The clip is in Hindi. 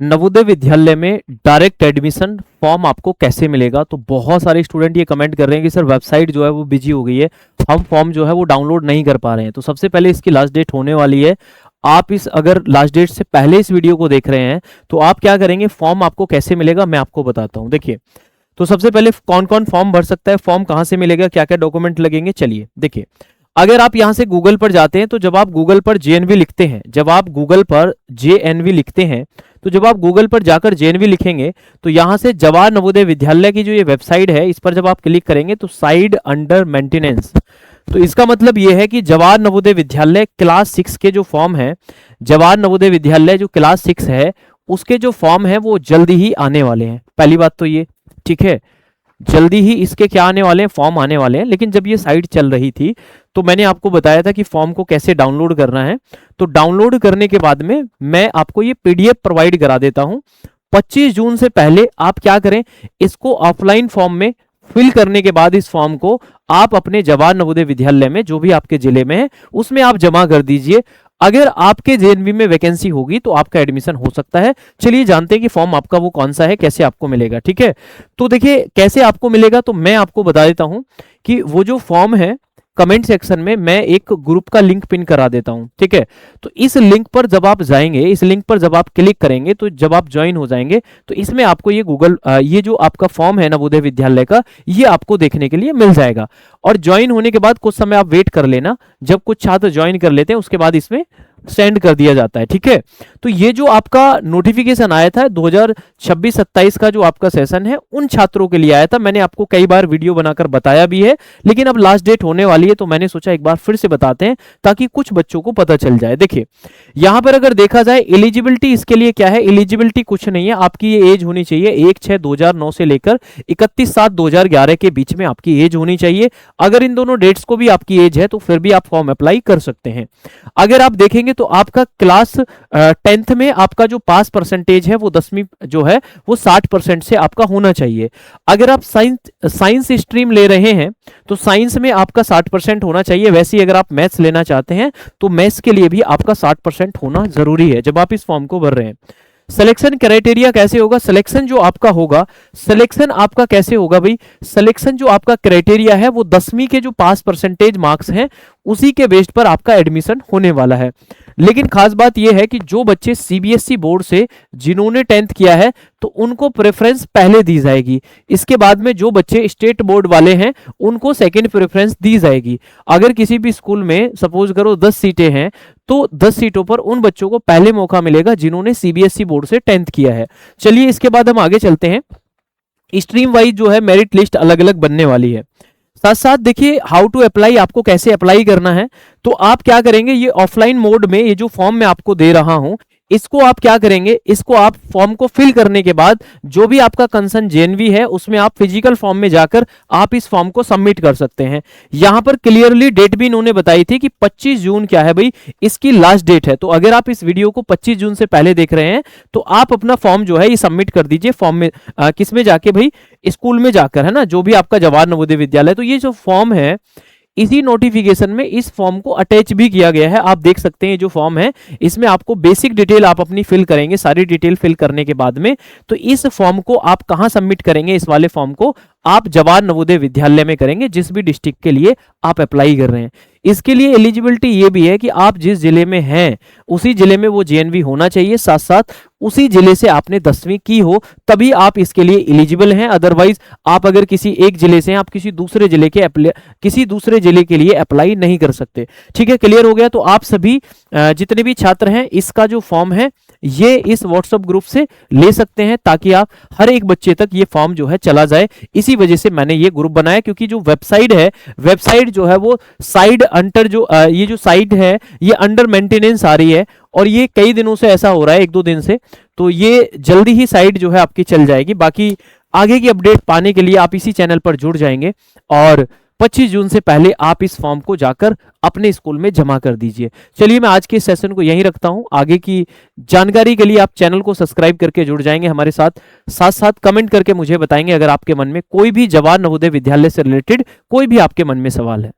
नवोदय विद्यालय में डायरेक्ट एडमिशन फॉर्म आपको कैसे मिलेगा। तो बहुत सारे स्टूडेंट ये कमेंट कर रहे हैं कि सर वेबसाइट जो है वो बिजी हो गई है, हम फॉर्म जो है वो डाउनलोड नहीं कर पा रहे हैं। तो सबसे पहले इसकी लास्ट डेट होने वाली है। आप इस अगर लास्ट डेट से पहले इस वीडियो को देख रहे हैं तो आप क्या करेंगे, फॉर्म आपको कैसे मिलेगा मैं आपको बताता हूं। देखिए, तो सबसे पहले कौन कौन फॉर्म भर सकता है, फॉर्म कहां से मिलेगा, क्या क्या डॉक्यूमेंट लगेंगे, चलिए देखिए। अगर आप यहां से गूगल पर जाते हैं तो जब आप गूगल पर जेएनवी लिखते हैं, जब आप गूगल पर जेएनवी लिखते हैं तो जब आप गूगल पर जाकर जेएनवी लिखेंगे तो यहां से जवाहर नवोदय विद्यालय की जो ये वेबसाइट है इस पर जब आप क्लिक करेंगे तो साइड अंडर मेंटेनेंस, तो इसका मतलब ये है कि जवाहर नवोदय विद्यालय क्लास 6 के जो फॉर्म है, जवाहर नवोदय विद्यालय जो क्लास 6 है उसके जो फॉर्म है वो जल्दी ही आने वाले हैं। पहली बात तो ये, ठीक है, जल्दी ही इसके क्या आने वाले हैं, फॉर्म आने वाले हैं। लेकिन जब ये साइट चल रही थी तो मैंने आपको बताया था कि फॉर्म को कैसे डाउनलोड करना है। तो डाउनलोड करने के बाद में मैं आपको ये पीडीएफ प्रोवाइड करा देता हूं। 25 जून से पहले आप क्या करें, इसको ऑफलाइन फॉर्म में फिल करने के बाद इस फॉर्म को आप अपने जवाहर नवोदय विद्यालय में जो भी आपके जिले में है उसमें आप जमा कर दीजिए। अगर आपके जेएनवी में वैकेंसी होगी तो आपका एडमिशन हो सकता है। चलिए जानते हैं कि फॉर्म आपका वो कौन सा है, कैसे आपको मिलेगा। ठीक है, तो देखिए कैसे आपको मिलेगा, तो मैं आपको बता देता हूं कि वो जो फॉर्म है कमेंट सेक्शन में मैं एक ग्रुप का लिंक पिन करा देता हूं। ठीक है, तो इस लिंक पर जब आप जाएंगे, इस लिंक पर जब आप क्लिक करेंगे तो जब आप ज्वाइन हो जाएंगे तो इसमें आपको ये ये जो आपका फॉर्म है नवोदय विद्यालय का, ये आपको देखने के लिए मिल जाएगा। और ज्वाइन होने के बाद कुछ समय आप वेट कर लेना, जब कुछ छात्र ज्वाइन कर लेते हैं उसके बाद इसमें सेंड कर दिया जाता है। ठीक है, तो ये जो आपका नोटिफिकेशन आया था 2026-27 का जो आपका सेशन है उन छात्रों के लिए आया था। मैंने आपको कई बार वीडियो बनाकर बताया भी है, लेकिन अब लास्ट डेट होने वाली है तो मैंने सोचा एक बार फिर से बताते हैं ताकि कुछ बच्चों को पता चल जाए। देखिए यहां पर अगर देखा जाए एलिजिबिलिटी इसके लिए क्या है, एलिजिबिलिटी कुछ नहीं है, आपकी ये एज होनी चाहिए 1/6/2009 से लेकर 31/7/2011 के बीच में आपकी एज होनी चाहिए। अगर इन दोनों डेट्स को भी आपकी एज है तो फिर भी आप फॉर्म अप्लाई कर सकते हैं। अगर आप देखेंगे तो आपका क्लास 10th में आपका जो पास परसेंटेज है वो 10वीं जो है वो 60% से आपका होना चाहिए। अगर आप साइंस स्ट्रीम ले रहे हैं तो साइंस में आपका 60% होना चाहिए। वैसे ही अगर आप मैथ्स लेना चाहते हैं तो मैथ्स के लिए भी आपका 60% होना जरूरी है जब आप इस फॉर्म को भर रहे हैं। सिलेक्शन क्राइटेरिया कैसे होगा, सिलेक्शन जो आपका होगा, सिलेक्शन आपका कैसे होगा भाई, सिलेक्शन जो आपका क्राइटेरिया है वो 10वीं के जो पास परसेंटेज मार्क्स हैं उसी के बेस्ड पर आपका एडमिशन होने वाला है। लेकिन खास बात यह है कि जो बच्चे सीबीएसई बोर्ड से जिन्होंने 10th किया है तो उनको प्रेफरेंस पहले दी जाएगी। इसके बाद में जो बच्चे स्टेट बोर्ड वाले हैं उनको सेकंड प्रेफरेंस दी जाएगी। अगर किसी भी स्कूल में सपोज करो 10 सीटें हैं तो 10 सीटों पर उन बच्चों को पहले मौका मिलेगा जिन्होंने सीबीएसई बोर्ड से 10th किया है। चलिए इसके बाद हम आगे चलते हैं। स्ट्रीम वाइज जो है मेरिट लिस्ट अलग अलग बनने वाली है। साथ साथ देखिए हाउ टू अप्लाई, आपको कैसे अप्लाई करना है। तो आप क्या करेंगे, ये ऑफलाइन मोड में ये जो फॉर्म मैं आपको दे रहा हूं इसको आप क्या करेंगे, इसको आप फॉर्म को फिल करने के बाद जो भी आपका कंसर्न जेएनवी है उसमें आप फिजिकल फॉर्म में जाकर आप इस फॉर्म को सबमिट कर सकते हैं। यहां पर क्लियरली डेट भी इन्होंने बताई थी कि 25 जून क्या है भाई, इसकी लास्ट डेट है। तो अगर आप इस वीडियो को 25 जून से पहले देख रहे हैं तो आप अपना फॉर्म जो है ये सबमिट कर दीजिए। फॉर्म में किस में जाके भाई, स्कूल में जाकर, है ना, जो भी आपका जवाहर नवोदय विद्यालय। तो ये जो फॉर्म है इसी नोटिफिकेशन में इस फॉर्म को अटैच भी किया गया है। आप देख सकते हैं जो फॉर्म है इसमें आपको बेसिक डिटेल आप अपनी फिल करेंगे। सारी डिटेल फिल करने के बाद में तो इस फॉर्म को आप कहां सबमिट करेंगे, इस वाले फॉर्म को आप जवाहर नवोदय विद्यालय में करेंगे जिस भी डिस्ट्रिक्ट के लिए आप अप्लाई कर रहे हैं। इसके लिए एलिजिबिलिटी ये भी है कि आप जिस जिले में हैं उसी जिले में वो जेएनवी होना चाहिए, साथ साथ उसी जिले से आपने 10वीं की हो तभी आप इसके लिए एलिजिबल हैं। अदरवाइज आप अगर किसी एक जिले से हैं, आप किसी दूसरे जिले के लिए अप्लाई नहीं कर सकते। ठीक है, क्लियर हो गया। तो आप सभी जितने भी छात्र हैं इसका जो फॉर्म है ये इस व्हाट्सएप ग्रुप से ले सकते हैं ताकि आप हर एक बच्चे तक ये फॉर्म जो है चला जाए। इसी वजह से मैंने ये ग्रुप बनाया, क्योंकि जो वेबसाइट है, वेबसाइट जो है वो साइड अंडर जो ये जो साइट है ये अंडर मेंटेनेंस आ रही है और ये कई दिनों से ऐसा हो रहा है, 1-2 दिन से। तो ये जल्दी ही साइट जो है आपकी चल जाएगी। बाकी आगे की अपडेट पाने के लिए आप इसी चैनल पर जुड़ जाएंगे और 25 जून से पहले आप इस फॉर्म को जाकर अपने स्कूल में जमा कर दीजिए। चलिए मैं आज के इस सेशन को यहीं रखता हूं। आगे की जानकारी के लिए आप चैनल को सब्सक्राइब करके जुड़ जाएंगे हमारे साथ। साथ साथ कमेंट करके मुझे बताएंगे अगर आपके मन में कोई भी जवाहर नवोदय विद्यालय से रिलेटेड कोई भी आपके मन में सवाल है।